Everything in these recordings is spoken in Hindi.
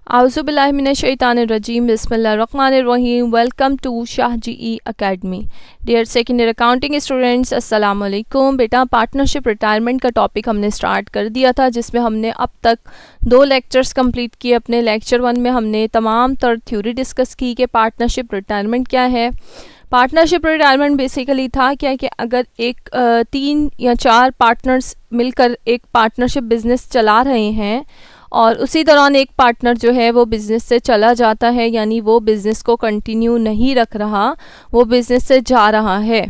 Auzubillahiminash-shaytanir-rajim. Bismillahir-rahmanir-rahim. Welcome to Shah GE Academy. Dear second year accounting students, अस्सलाम वालेकुम। बेटा पार्टनरशिप रिटायरमेंट का टॉपिक हमने स्टार्ट कर दिया था, जिसमें हमने अब तक 2 लेक्चर्स कंप्लीट किए। अपने लेक्चर 1 में हमने तमाम तर थ्योरी डिस्कस की कि पार्टनरशिप रिटायरमेंट क्या है। पार्टनरशिप रिटायरमेंट बेसिकली था क्या कि अगर एक 3 या 4 पार्टनर्स मिलकर एक पार्टनरशिप बिजनेस चला रहे हैं और उसी दौरान एक पार्टनर जो है वो बिज़नेस से चला जाता है, यानी वो बिज़नेस को कंटिन्यू नहीं रख रहा, वो बिज़नेस से जा रहा है,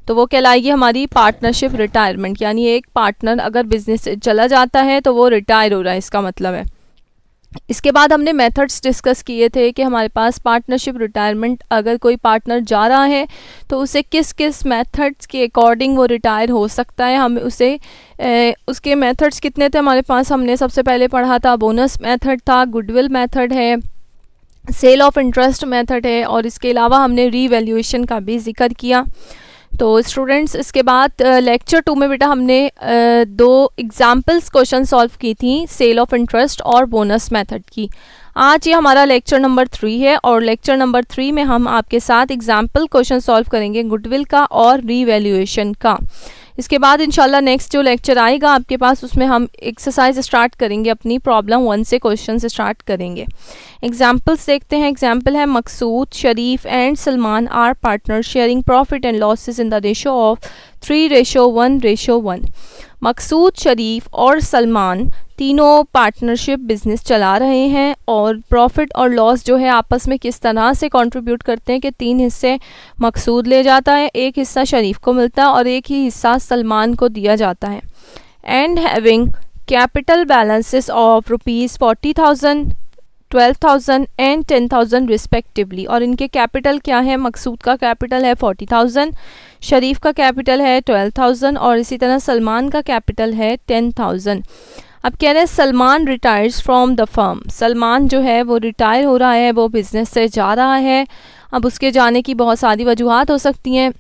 तो वो कहलाएगी हमारी पार्टनरशिप रिटायरमेंट। यानी एक पार्टनर अगर बिज़नेस से चला जाता है तो वो रिटायर हो रहा है, इसका मतलब है। इसके बाद हमने मेथड्स डिस्कस किए थे कि हमारे पास पार्टनरशिप रिटायरमेंट अगर कोई पार्टनर जा रहा है तो उसे किस किस मेथड्स के अकॉर्डिंग वो रिटायर हो सकता है। हम उसे उसके मेथड्स कितने थे हमारे पास, हमने सबसे पहले पढ़ा था बोनस मेथड था, गुडविल मेथड है, सेल ऑफ इंटरेस्ट मेथड है, और इसके अलावा हमने रीवैल्यूएशन का भी जिक्र किया। तो स्टूडेंट्स इसके बाद लेक्चर 2 में बेटा हमने 2 एग्जाम्पल्स क्वेश्चन सॉल्व की थी, सेल ऑफ इंटरेस्ट और बोनस मेथड की। आज ये हमारा लेक्चर नंबर 3 है और लेक्चर नंबर 3 में हम आपके साथ एग्जाम्पल क्वेश्चन सॉल्व करेंगे गुडविल का और रीवैल्यूएशन का। इसके बाद इंशाल्लाह नेक्स्ट जो लेक्चर आएगा आपके पास, उसमें हम एक्सरसाइज स्टार्ट करेंगे, अपनी प्रॉब्लम 1 से क्वेश्चन से स्टार्ट करेंगे। एग्जाम्पल्स देखते हैं। एग्जाम्पल है Maqsood, Sharif and Salman are partner sharing profit and losses in the ratio of 3:1:1। Maqsood, Sharif और सलमान तीनों पार्टनरशिप बिजनेस चला रहे हैं और प्रॉफिट और लॉस जो है आपस में किस तरह से कंट्रीब्यूट करते हैं कि 3 हिस्से मकसूद ले जाता है, 1 हिस्सा शरीफ को मिलता है और 1 ही हिस्सा सलमान को दिया जाता है। And having capital balances of ₹40,000, 12,000 and 10,000 respectively. और इनके कैपिटल क्या है, मकसूद का कैपिटल है 40,000, शरीफ का कैपिटल है 12,000 और इसी तरह सलमान का कैपिटल है 10,000। अब कह रहे हैं Salman retires from the firm. Salman जो है वो रिटायर हो रहा है, वो बिजनेस से जा रहा है। अब उसके जाने की बहुत सारी वजूहात हो सकती हैं।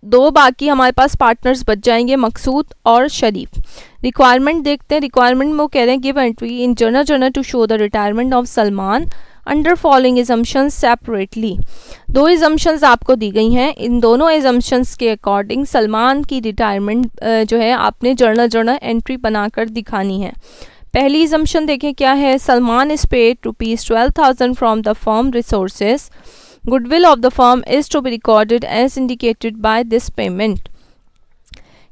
2 बाकी हमारे पास पार्टनर्स बच जाएंगे, मकसूद और शरीफ। रिक्वायरमेंट देखते हैं। रिक्वायरमेंट में वो कह रहे हैं give entry in journal to show the retirement of Salman under following assumptions separately. 2 assumptions आपको दी गई हैं, इन दोनों एजम्पशंस के अकॉर्डिंग सलमान की रिटायरमेंट जो है आपने जर्नल एंट्री बनाकर दिखानी है। पहली एजम्पशन देखें क्या है, Salman is paid ₹12,000 from the firm resources. Goodwill of the firm is to be recorded as indicated by this payment.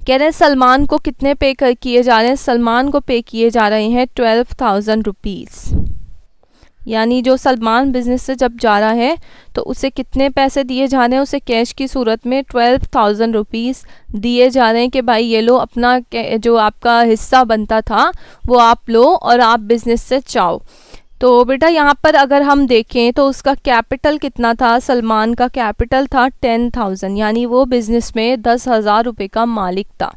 कह रहे हैं सलमान को कितने पे किए जा रहे हैं, सलमान को पे किए जा रहे हैं ₹12,000। यानी जो सलमान बिजनेस से जब जा रहा है तो उसे कितने पैसे दिए जा रहे हैं, उसे कैश की सूरत में ₹12,000 दिए जा रहे हैं कि भाई ये लो, अपना जो आपका हिस्सा बनता था वो आप लो और आप बिजनेस से जाओ। तो बेटा यहाँ पर अगर हम देखें तो उसका कैपिटल कितना था, सलमान का कैपिटल था 10,000, यानी वो बिज़नेस में 10,000 रुपये का मालिक था।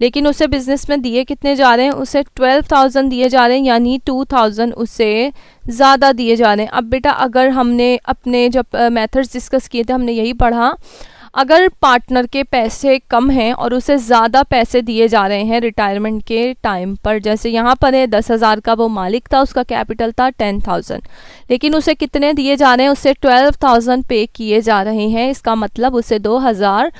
लेकिन उसे बिज़नेस में दिए कितने जा रहे हैं, उसे 12,000 दिए जा रहे हैं, यानी 2,000 उसे ज़्यादा दिए जा रहे हैं। अब बेटा अगर हमने अपने जब मेथड्स डिस्कस किए थे हमने यही पढ़ा, अगर पार्टनर के पैसे कम हैं और उसे ज़्यादा पैसे दिए जा रहे हैं रिटायरमेंट के टाइम पर, जैसे यहाँ पर है 10,000 का वो मालिक था, उसका कैपिटल था 10,000, लेकिन उसे कितने दिए जा रहे हैं, उसे 12,000 पे किए जा रहे हैं। इसका मतलब उसे 2,000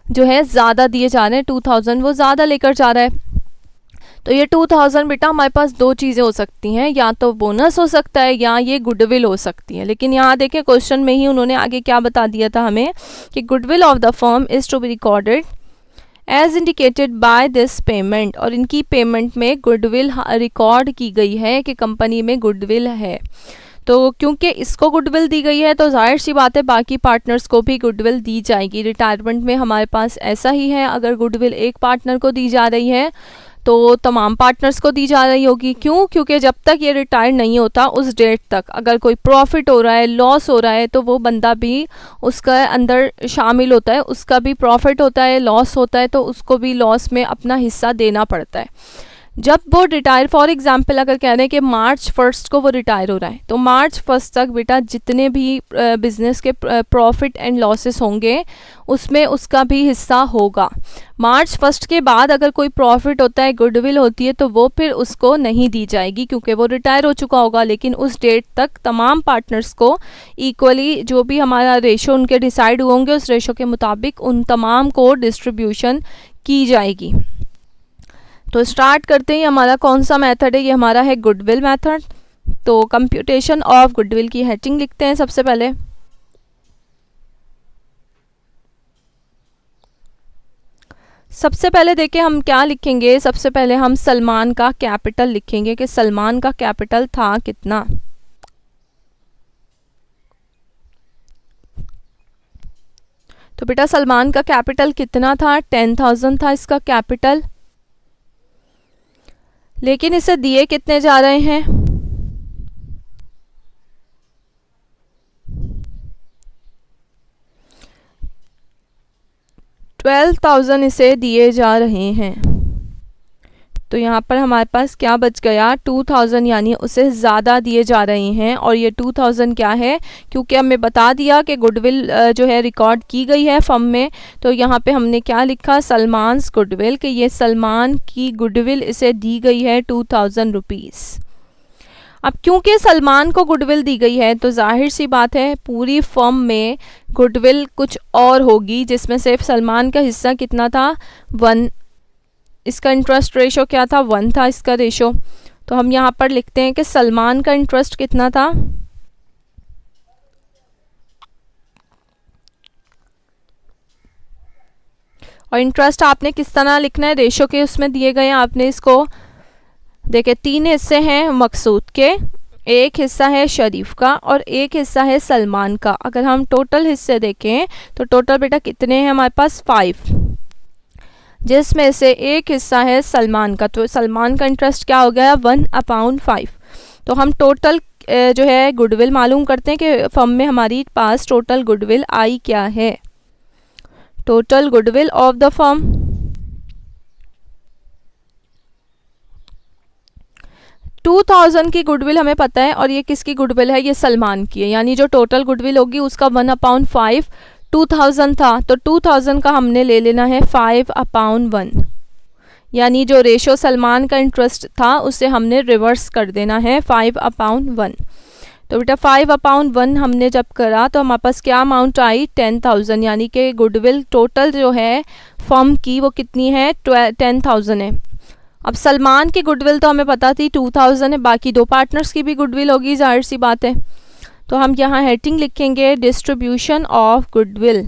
जो है ज़्यादा दिए जा रहे हैं, 2,000 वो ज़्यादा लेकर जा रहा है। तो ये 2,000 बेटा हमारे पास 2 चीज़ें हो सकती हैं, या तो बोनस हो सकता है या ये गुडविल हो सकती है। लेकिन यहाँ देखें क्वेश्चन में ही उन्होंने आगे क्या बता दिया था हमें कि goodwill of the firm is to be recorded as indicated by this payment. और इनकी पेमेंट में गुडविल रिकॉर्ड की गई है कि कंपनी में गुडविल है। तो क्योंकि इसको गुडविल दी गई है तो जाहिर सी बात है बाकी पार्टनर्स को भी गुडविल दी जाएगी। रिटायरमेंट में हमारे पास ऐसा ही है, अगर गुडविल एक पार्टनर को दी जा रही है तो तमाम पार्टनर्स को दी जा रही होगी। क्यों? क्योंकि जब तक ये रिटायर नहीं होता उस डेट तक अगर कोई प्रॉफिट हो रहा है, लॉस हो रहा है, तो वो बंदा भी उसका अंदर शामिल होता है, उसका भी प्रॉफिट होता है, लॉस होता है तो उसको भी लॉस में अपना हिस्सा देना पड़ता है। जब वो रिटायर, फॉर एग्जांपल अगर कह रहे हैं कि मार्च 1 को वो रिटायर हो रहा है, तो मार्च 1 तक बेटा जितने भी बिजनेस के प्रॉफिट एंड लॉसेस होंगे उसमें उसका भी हिस्सा होगा। मार्च 1 के बाद अगर कोई प्रॉफिट होता है, गुडविल होती है, तो वो फिर उसको नहीं दी जाएगी क्योंकि वो रिटायर हो चुका होगा। लेकिन उस डेट तक तमाम पार्टनर्स को इक्वली जो भी हमारा रेशो उनके डिसाइड हुए होंगे उस रेशो के मुताबिक उन तमाम को डिस्ट्रीब्यूशन की जाएगी। तो स्टार्ट करते हैं, हमारा कौन सा मेथड है, ये हमारा है गुडविल मेथड। तो कंप्यूटेशन ऑफ गुडविल की हेडिंग लिखते हैं सबसे पहले। सबसे पहले देखिए हम क्या लिखेंगे, सबसे पहले हम सलमान का कैपिटल लिखेंगे कि सलमान का कैपिटल था कितना। तो बेटा सलमान का कैपिटल कितना था, 10,000 था इसका कैपिटल। लेकिन इसे दिए कितने जा रहे हैं, 12,000 इसे दिए जा रहे हैं। तो यहाँ पर हमारे पास क्या बच गया, 2,000, यानी उसे ज़्यादा दिए जा रहे हैं। और ये 2,000 क्या है, क्योंकि हमें बता दिया कि गुडविल जो है रिकॉर्ड की गई है फर्म में, तो यहाँ पे हमने क्या लिखा, सलमान्स गुडविल, कि ये सलमान की गुडविल इसे दी गई है 2,000 रुपीज़। अब क्योंकि सलमान को गुडविल दी गई है तो जाहिर सी बात है पूरी फर्म में गुडविल कुछ और होगी, जिसमें से सलमान का हिस्सा कितना था, 1। इसका इंटरेस्ट रेशो क्या था, 1 था इसका रेशो। तो हम यहाँ पर लिखते हैं कि सलमान का इंटरेस्ट कितना था, और इंटरेस्ट आपने किस तरह लिखना है, रेशो के उसमें दिए गए हैं। आपने इसको देखिए 3 हिस्से हैं मकसूद के, एक हिस्सा है शरीफ का और एक हिस्सा है सलमान का। अगर हम टोटल हिस्से देखें तो टोटल बेटा कितने हैं हमारे पास, 5, जिसमें से एक हिस्सा है सलमान का। तो सलमान का इंटरेस्ट क्या हो गया, 1/5। तो हम टोटल जो है गुडविल मालूम करते हैं कि फर्म में हमारी पास टोटल गुडविल आई क्या है। Total goodwill of the firm, $2,000 की गुडविल हमें पता है, और ये किसकी गुडविल है, ये सलमान की है। यानी जो टोटल गुडविल होगी उसका 1/5 2,000 था, तो 2,000 का हमने ले लेना है 5/1, यानी जो रेशो सलमान का इंटरेस्ट था उसे हमने रिवर्स कर देना है 5/1। तो बेटा 5/1 हमने जब करा तो हमारे पास क्या अमाउंट आई, 10,000, यानी कि गुडविल टोटल जो है फर्म की वो कितनी है, 10,000 है। अब सलमान की गुडविल तो हमें पता थी 2,000 है, बाकी 2 पार्टनर्स की भी गुडविल होगी, जाहिर सी बात है। तो हम यहाँ हेडिंग लिखेंगे डिस्ट्रीब्यूशन ऑफ गुडविल,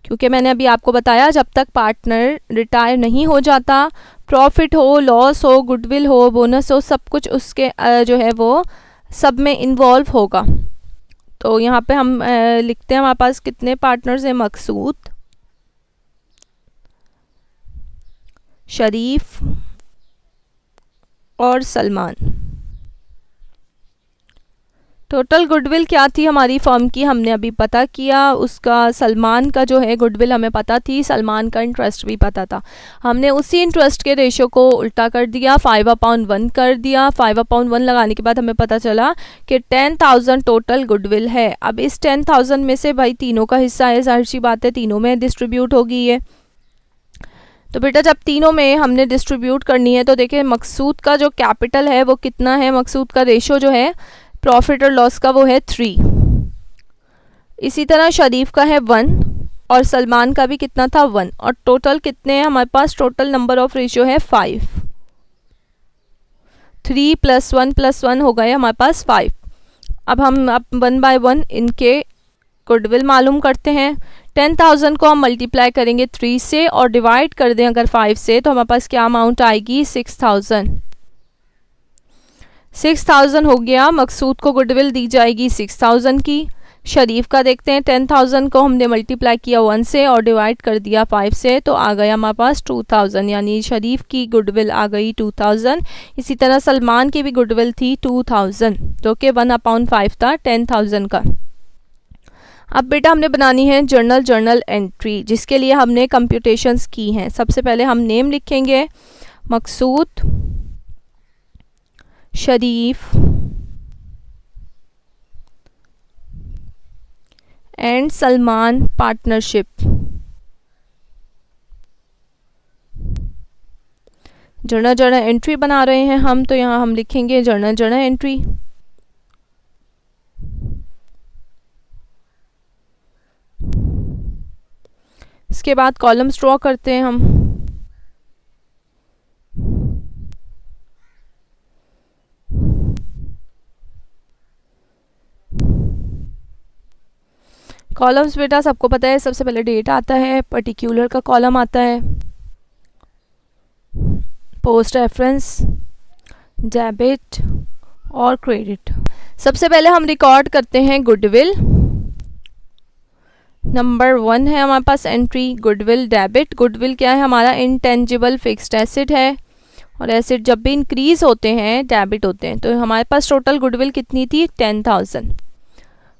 क्योंकि मैंने अभी आपको बताया जब तक पार्टनर रिटायर नहीं हो जाता, प्रॉफिट हो, लॉस हो, गुडविल हो, बोनस हो, सब कुछ उसके जो है वो सब में इन्वॉल्व होगा। तो यहाँ पे हम लिखते हैं हमारे पास कितने पार्टनर्स हैं, मकसूद, शरीफ और सलमान। टोटल गुडविल क्या थी हमारी फर्म की, हमने अभी पता किया। उसका सलमान का जो है गुडविल हमें पता थी, सलमान का इंटरेस्ट भी पता था। हमने उसी इंटरेस्ट के रेशो को उल्टा कर दिया, 5/1 कर दिया। 5/1 लगाने के बाद हमें पता चला कि 10,000 टोटल गुडविल है। अब इस 10,000 में से भाई तीनों का हिस्सा है, जाहिर सी बात है तीनों में डिस्ट्रीब्यूट होगी ये। तो बेटा जब तीनों में हमने डिस्ट्रीब्यूट करनी है तो देखिए मकसूद का जो कैपिटल है वो कितना है, मकसूद का रेशो जो है प्रॉफिट और लॉस का वो है 3। इसी तरह शरीफ का है 1 और सलमान का भी कितना था 1, और टोटल कितने हैं हमारे पास, टोटल नंबर ऑफ रेशियो है 5। 3 + 1 + 1 हो गए हमारे पास 5। अब हम 1 by 1 इनके गुडविल मालूम करते हैं। 10,000 को हम मल्टीप्लाई करेंगे 3 से और डिवाइड कर दें अगर 5 से, तो हमारे पास क्या अमाउंट आएगी, 6,000। 6,000 हो गया, मकसूद को गुडविल दी जाएगी 6,000 की। शरीफ का देखते हैं, 10,000 को हमने मल्टीप्लाई किया 1 से और डिवाइड कर दिया 5 से, तो आ गया हमारे पास 2,000, यानी शरीफ की गुडविल आ गई 2,000। इसी तरह सलमान की भी गुडविल थी 2,000, जो कि 1/5 था 10,000 का। अब बेटा हमने बनानी है जर्नल एंट्री, जिसके लिए हमने कंप्यूटेशंस की हैं। सबसे पहले हम नेम लिखेंगे, Maqsood, Sharif and Salman partnership. Journal entry बना रहे हैं हम, तो यहाँ हम लिखेंगे जर्नल एंट्री। इसके बाद कॉलम्स ड्रॉ करते हैं हम। कॉलम्स बेटा सबको पता है, सबसे पहले डेट आता है, पर्टिकुलर का कॉलम आता है, पोस्ट रेफरेंस, डेबिट और क्रेडिट। सबसे पहले हम रिकॉर्ड करते हैं गुडविल। नंबर 1 है हमारे पास एंट्री गुडविल डेबिट। गुडविल क्या है? हमारा इंटेंजिबल फिक्स्ड एसेट है, और एसेट जब भी इंक्रीज होते हैं डेबिट होते हैं। तो हमारे पास टोटल गुडविल कितनी थी? 10,000।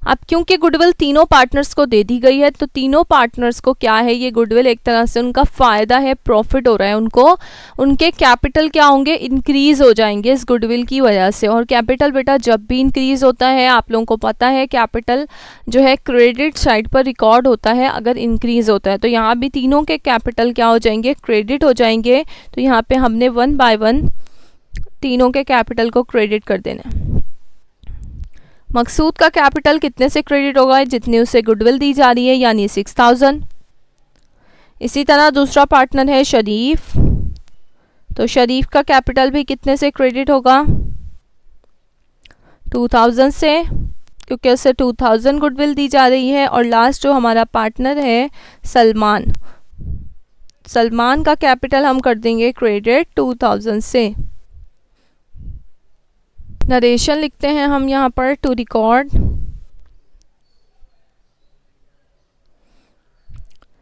अब क्योंकि गुडविल तीनों पार्टनर्स को दे दी गई है, तो तीनों पार्टनर्स को क्या है, ये गुडविल एक तरह से उनका फ़ायदा है, प्रॉफिट हो रहा है उनको। उनके कैपिटल क्या होंगे? इंक्रीज़ हो जाएंगे इस गुडविल की वजह से। और कैपिटल बेटा जब भी इंक्रीज़ होता है, आप लोगों को पता है कैपिटल जो है क्रेडिट साइड पर रिकॉर्ड होता है अगर इंक्रीज़ होता है। तो यहाँ भी तीनों के कैपिटल क्या हो जाएंगे? क्रेडिट हो जाएंगे। तो यहाँ पर हमने 1 बाय 1 तीनों के कैपिटल को क्रेडिट कर देना है। मकसूद का कैपिटल कितने से क्रेडिट होगा? जितने उसे गुडविल दी जा रही है, यानी 6,000। इसी तरह दूसरा पार्टनर है शरीफ, तो शरीफ का कैपिटल भी कितने से क्रेडिट होगा? 2,000 से, क्योंकि उसे 2,000 गुडविल दी जा रही है। और लास्ट जो हमारा पार्टनर है सलमान, सलमान का कैपिटल हम कर देंगे क्रेडिट 2,000 से। नरेशन लिखते हैं हम यहाँ पर, to record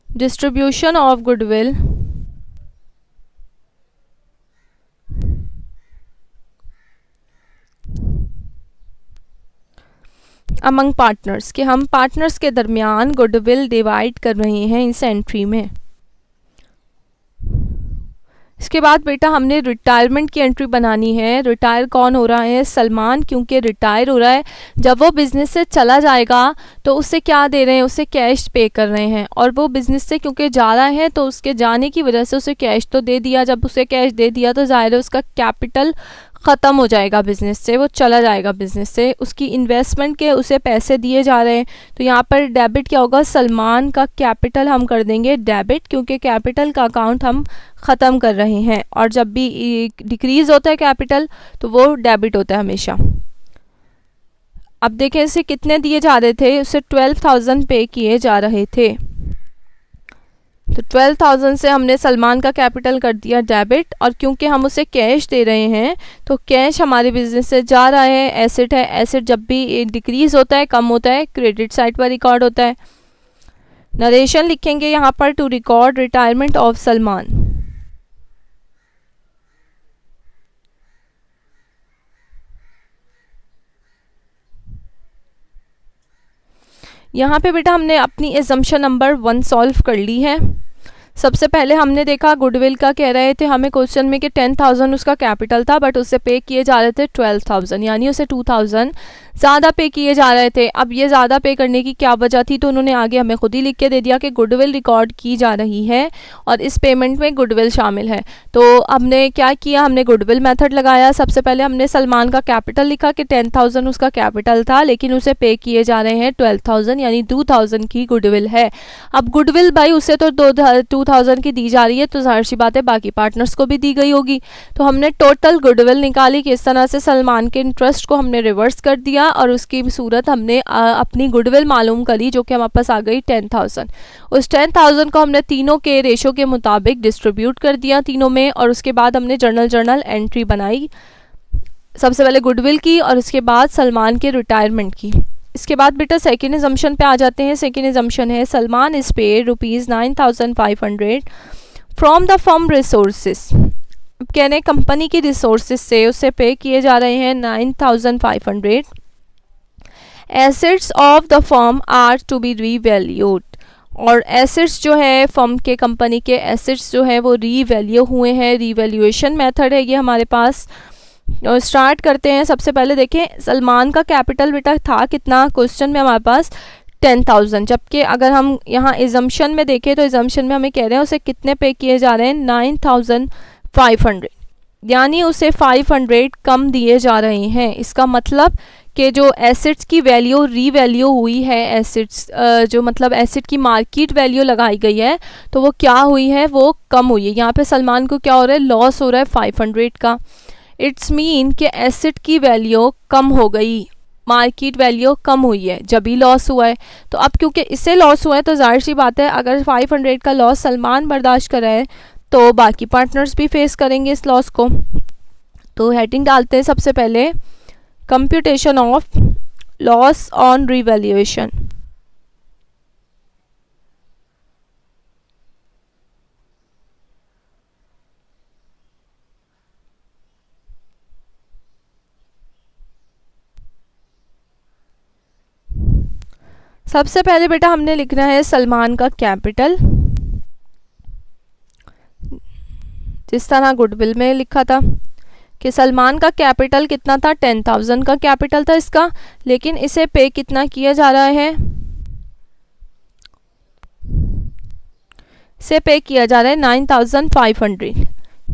distribution of goodwill among partners, कि हम पार्टनर्स के दरमियान गुडविल डिवाइड कर रहे हैं इस एंट्री में। इसके बाद बेटा हमने रिटायरमेंट की एंट्री बनानी है। रिटायर कौन हो रहा है? सलमान, क्योंकि रिटायर हो रहा है। जब वो बिज़नेस से चला जाएगा तो उससे क्या दे रहे हैं? उसे कैश पे कर रहे हैं। और वो बिज़नेस से क्योंकि जा रहा है तो उसके जाने की वजह से उसे कैश तो दे दिया। जब उसे कैश दे दिया तो ज़ाहिर है उसका कैपिटल ख़त्म हो जाएगा बिज़नेस से, वो चला जाएगा बिज़नेस से। उसकी इन्वेस्टमेंट के उसे पैसे दिए जा रहे हैं। तो यहाँ पर डेबिट क्या होगा? सलमान का कैपिटल हम कर देंगे डेबिट, क्योंकि कैपिटल का अकाउंट हम ख़त्म कर रहे हैं। और जब भी डिक्रीज़ होता है कैपिटल तो वो डेबिट होता है हमेशा। अब देखें इसे कितने दिए जा रहे थे? उसे 12,000 पे किए जा रहे थे। तो 12,000 से हमने सलमान का कैपिटल कर दिया डेबिट। और क्योंकि हम उसे कैश दे रहे हैं तो कैश हमारे बिजनेस से जा रहा है, एसेट है। एसेट जब भी डिक्रीज़ होता है, कम होता है, क्रेडिट साइड पर रिकॉर्ड होता है। नरेशन लिखेंगे यहाँ पर, to record retirement of Salman. यहाँ पे बेटा हमने अपनी एजम्पशन नंबर 1 सॉल्व कर ली है। सबसे पहले हमने देखा गुडविल का कह रहे थे हमें क्वेश्चन में कि 10,000 उसका कैपिटल था, बट उससे पे किए जा रहे थे 12,000, यानी उसे 2,000 ज़्यादा पे किए जा रहे थे। अब ये ज़्यादा पे करने की क्या वजह थी? तो उन्होंने आगे हमें खुद ही लिख के दे दिया कि गुडविल रिकॉर्ड की जा रही है और इस पेमेंट में गुडविल शामिल है। तो हमने क्या किया? हमने गुडविल मेथड लगाया। सबसे पहले हमने सलमान का कैपिटल लिखा कि 10,000 उसका कैपिटल था, लेकिन उसे पे किए जा रहे हैं 12,000, यानी 2,000 की गुडविल है। अब गुडविल भाई उसे तो 2,000 की दी जा रही है, तो जाहिर सी बात है बाकी पार्टनर्स को भी दी गई होगी। तो हमने टोटल गुडविल निकाली कि इस तरह से सलमान के इंटरेस्ट को हमने रिवर्स कर दिया और उसकी सूरत हमने अपनी गुडविल मालूम करी, जो कि हमारे पास आ गई 10,000। उस 10,000 को हमने तीनों के रेशो के मुताबिक डिस्ट्रीब्यूट कर दिया तीनों में, और उसके बाद हमने जर्नल एंट्री बनाई। सबसे पहले गुडविल की और उसके बाद सलमान के रिटायरमेंट की। इसके बाद बेटा सेकेंड एजम्पशन पे आ जाते हैं। सेकेंड एजम्पशन है Salman is paid ₹9,500 from the firm resources. अब कह रहे हैं कंपनी की रिसोर्सेज से उससे पे किए जा रहे हैं 9,500। Assets of the firm are to be revalued. और एसेट्स जो है फर्म के, कंपनी के एसेट्स जो है वो रीवैल्यू हुए हैं। रीवैल्यूएशन मेथड है ये हमारे पास। और स्टार्ट करते हैं। सबसे पहले देखें सलमान का कैपिटल बेटा था कितना, क्वेश्चन में हमारे पास 10,000, जबकि अगर हम यहाँ इजम्पशन में देखें तो इजम्पशन में हमें कह रहे हैं उसे कितने पे किए जा रहे हैं, 9,500, यानी उसे 500 कम दिए जा रहे हैं। इसका मतलब कि जो एसेट्स की वैल्यू रीवैल्यू हुई है, एसेट्स जो मतलब एसेट की मार्केट वैल्यू लगाई गई है तो वो क्या हुई है, वो कम हुई है। यहाँ पे सलमान को क्या हो रहा है, लॉस हो रहा है 500 का। इट्स मीन कि एसेट की वैल्यू कम हो गई, मार्केट वैल्यू कम हुई है, जब ही लॉस हुआ है। तो अब क्योंकि इससे लॉस हुआ है तो जाहिर सी बात है अगर 500 का लॉस सलमान बर्दाश्त कर रहा है तो बाकी पार्टनर्स भी फेस करेंगे इस लॉस को। तो हेडिंग डालते हैं सबसे पहले, computation of loss on revaluation. सबसे पहले बेटा हमने लिखना है सलमान का कैपिटल, जिस तरह गुडविल में लिखा था कि सलमान का कैपिटल कितना था, 10,000 का कैपिटल था इसका, लेकिन इसे पे कितना किया जा रहा है, इसे पे किया जा रहा है 9,500,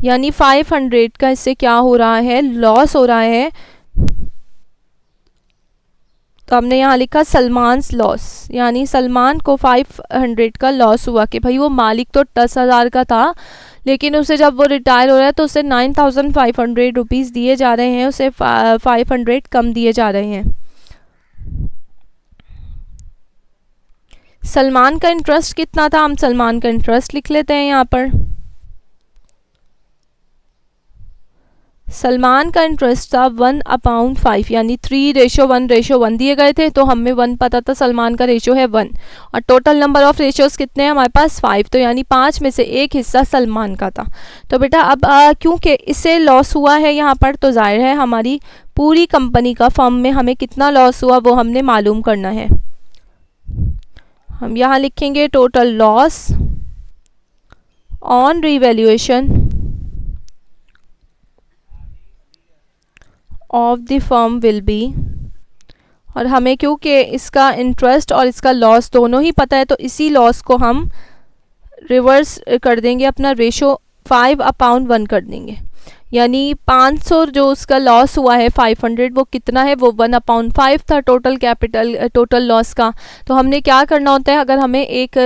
यानी 500 का इससे क्या हो रहा है, लॉस हो रहा है। तो हमने यहाँ लिखा सलमान्स लॉस, यानी सलमान को 500 का लॉस हुआ कि भाई वो मालिक तो 10,000 का था, लेकिन उसे जब वो रिटायर हो रहा है तो उसे 9,500 रुपीज़ दिए जा रहे हैं, उसे 500 कम दिए जा रहे हैं। सलमान का इंटरेस्ट कितना था, हम सलमान का इंटरेस्ट लिख लेते हैं यहाँ पर। सलमान का इंटरेस्ट था 1/5, यानी 3:1:1 दिए गए थे, तो हमें 1 पता था, सलमान का रेशियो है 1, और टोटल नंबर ऑफ रेशियोज कितने हैं हमारे पास 5, तो यानी 5 में से एक हिस्सा सलमान का था। तो बेटा अब क्योंकि इससे लॉस हुआ है यहाँ पर, तो जाहिर है हमारी पूरी कंपनी का, फर्म में हमें कितना लॉस हुआ वो हमने मालूम करना है। हम यहाँ लिखेंगे total loss on revaluation of the firm will be, और हमें क्योंकि इसका इंटरेस्ट और इसका लॉस दोनों ही पता है तो इसी लॉस को हम रिवर्स कर देंगे, अपना रेशो 5/1 कर देंगे, यानी 500 जो उसका लॉस हुआ है 500, वो कितना है, वो 1/5 था टोटल कैपिटल, टोटल लॉस का। तो हमने क्या करना होता है, अगर हमें एक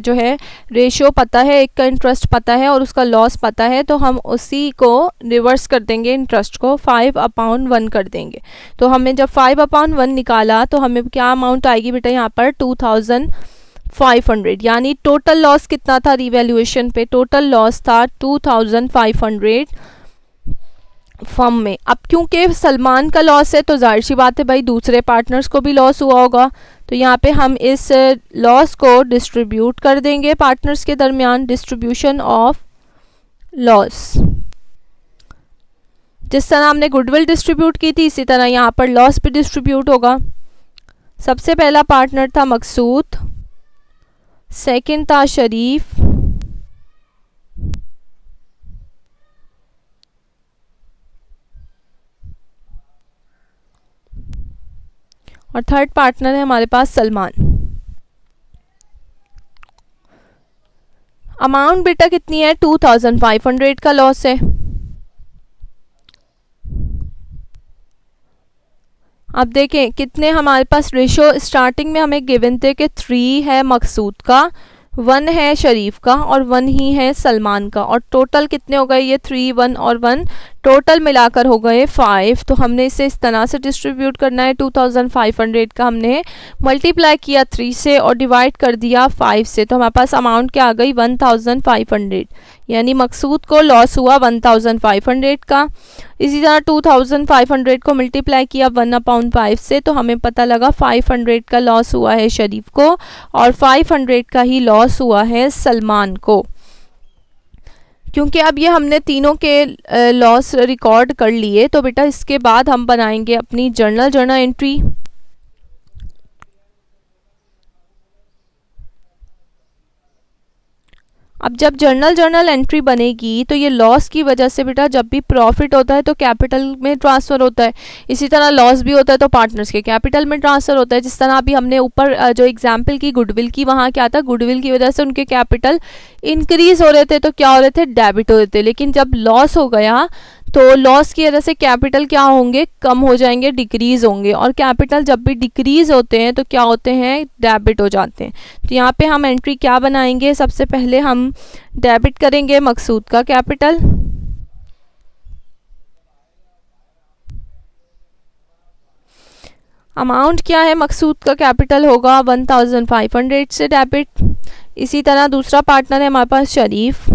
जो है रेशियो पता है, एक का इंटरेस्ट पता है और उसका लॉस पता है, तो हम उसी को रिवर्स कर देंगे, इंटरेस्ट को 5/1 कर देंगे। तो हमें जब 5/1 निकाला तो हमें क्या अमाउंट आएगी बेटा यहाँ पर 2,500, यानी टोटल लॉस कितना था रिवैल्यूएशन पे, टोटल लॉस था 2,500 फर्म में। अब क्योंकि सलमान का लॉस है तो जाहिर सी बात है भाई दूसरे पार्टनर्स को भी लॉस हुआ होगा, तो यहाँ पे हम इस लॉस को डिस्ट्रीब्यूट कर देंगे पार्टनर्स के दरमियान, डिस्ट्रीब्यूशन ऑफ लॉस। जिस तरह हमने गुडविल डिस्ट्रीब्यूट की थी इसी तरह यहाँ पर लॉस भी डिस्ट्रीब्यूट होगा। सबसे पहला पार्टनर था मकसूद, सेकंड था शरीफ, और थर्ड पार्टनर है हमारे पास सलमान। अमाउंट बेटा कितनी है, 2,500 का लॉस है। अब देखें कितने हमारे पास रेशो स्टार्टिंग में हमें गिवन थे कि 3 है मकसूद का, 1 है शरीफ का और 1 ही है सलमान का, और टोटल कितने हो गए, ये 3, 1 और 1 टोटल मिलाकर हो गए 5। तो हमने इसे इस तरह से डिस्ट्रीब्यूट करना है, 2,500 का हमने मल्टीप्लाई किया 3 से और डिवाइड कर दिया 5 से, तो हमारे पास अमाउंट क्या आ गई 1,500, यानी मकसूद को लॉस हुआ 1,500 का। इसी तरह 2,500 को मल्टीप्लाई किया 1/5 से, तो हमें पता लगा 500 का लॉस हुआ है शरीफ को और 500 का ही लॉस हुआ है सलमान को। क्योंकि अब ये हमने तीनों के लॉस रिकॉर्ड कर लिए, तो बेटा इसके बाद हम बनाएंगे अपनी जर्नल एंट्री। अब जब जर्नल एंट्री बनेगी तो ये लॉस की वजह से बेटा जब भी प्रॉफिट होता है तो कैपिटल में ट्रांसफ़र होता है, इसी तरह लॉस भी होता है तो पार्टनर्स के कैपिटल में ट्रांसफ़र होता है। जिस तरह अभी हमने ऊपर जो एग्जांपल की गुडविल की, वहाँ क्या था, गुडविल की वजह से उनके कैपिटल इंक्रीज हो रहे थे तो क्या हो रहे थे, डेबिट हो रहे थे। लेकिन जब लॉस हो गया तो लॉस की वजह से कैपिटल क्या होंगे, कम हो जाएंगे, डिक्रीज होंगे। और कैपिटल जब भी डिक्रीज होते हैं तो क्या होते हैं, डेबिट हो जाते हैं। तो यहाँ पे हम एंट्री क्या बनाएंगे, सबसे पहले हम डेबिट करेंगे मकसूद का कैपिटल। अमाउंट क्या है, मकसूद का कैपिटल होगा 1500 से डेबिट। इसी तरह दूसरा पार्टनर है हमारे पास शरीफ,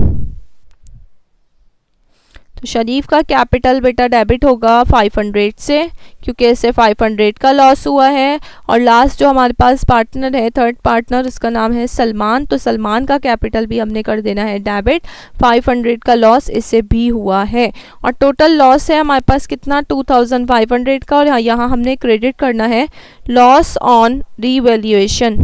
तो शरीफ का कैपिटल बेटा डेबिट होगा 500 से, क्योंकि इससे 500 का लॉस हुआ है। और लास्ट जो हमारे पास पार्टनर है, थर्ड पार्टनर, उसका नाम है सलमान, तो सलमान का कैपिटल भी हमने कर देना है डेबिट, 500 का लॉस इससे भी हुआ है। और टोटल लॉस है हमारे पास कितना, 2500 का। और यहाँ हमने क्रेडिट करना है लॉस ऑन रीवैल्यूएशन,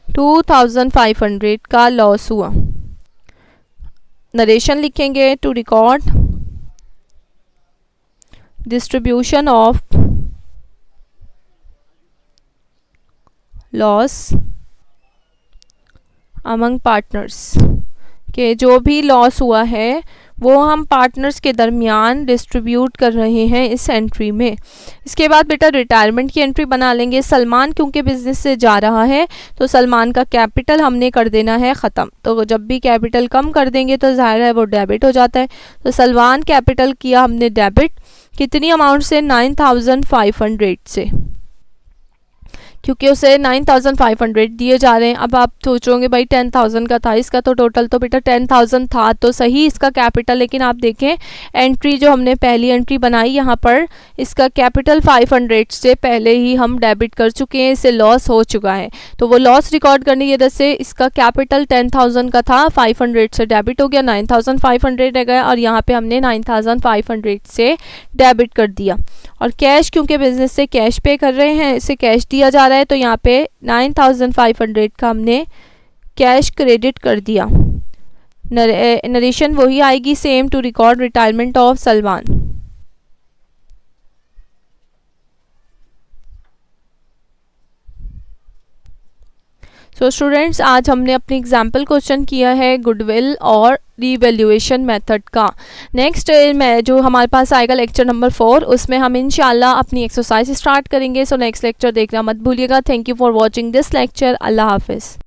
2500 का लॉस हुआ। नरेशन लिखेंगे, to record distribution of loss among partners, के जो भी लॉस हुआ है वो हम पार्टनर्स के दरमियान डिस्ट्रीब्यूट कर रहे हैं इस एंट्री में। इसके बाद बेटा रिटायरमेंट की एंट्री बना लेंगे। सलमान क्योंकि बिजनेस से जा रहा है तो सलमान का कैपिटल हमने कर देना है ख़त्म। तो जब भी कैपिटल कम कर देंगे तो ज़ाहिर है वो डेबिट हो जाता है। तो सलमान कैपिटल किया हमने डेबिट, कितनी अमाउंट से, 9500 से, क्योंकि उसे 9500 दिए जा रहे हैं। अब आप सोचोगे भाई 10,000 का था, इसका तो टोटल तो बेटा 10,000 था तो सही इसका कैपिटल, लेकिन आप देखें एंट्री जो हमने पहली एंट्री बनाई यहाँ पर इसका कैपिटल 500 से पहले ही हम डेबिट कर चुके हैं, इससे लॉस हो चुका है। तो वो लॉस रिकॉर्ड करने की वजह से इसका कैपिटल 10,000 का था, 500 से डेबिट हो गया, 9500 रह गया और यहाँ पर हमने 9500 से डेबिट कर दिया। और कैश क्योंकि बिजनेस से कैश पे कर रहे हैं, इसे कैश दिया जा रहा है तो यहाँ पे 9500 का हमने कैश क्रेडिट कर दिया। नरेशन वही आएगी same, to record retirement of Salman. So students, आज हमने अपनी एग्जाम्पल क्वेश्चन किया है गुडविल और रीवैल्यूएशन मेथड का। नेक्स्ट में जो हमारे पास आएगा लेक्चर नंबर 4, उसमें हम इंशाल्लाह अपनी एक्सरसाइज स्टार्ट करेंगे। सो नेक्स्ट लेक्चर देखना मत भूलिएगा। Thank you for watching this lecture. अल्लाह हाफिज़।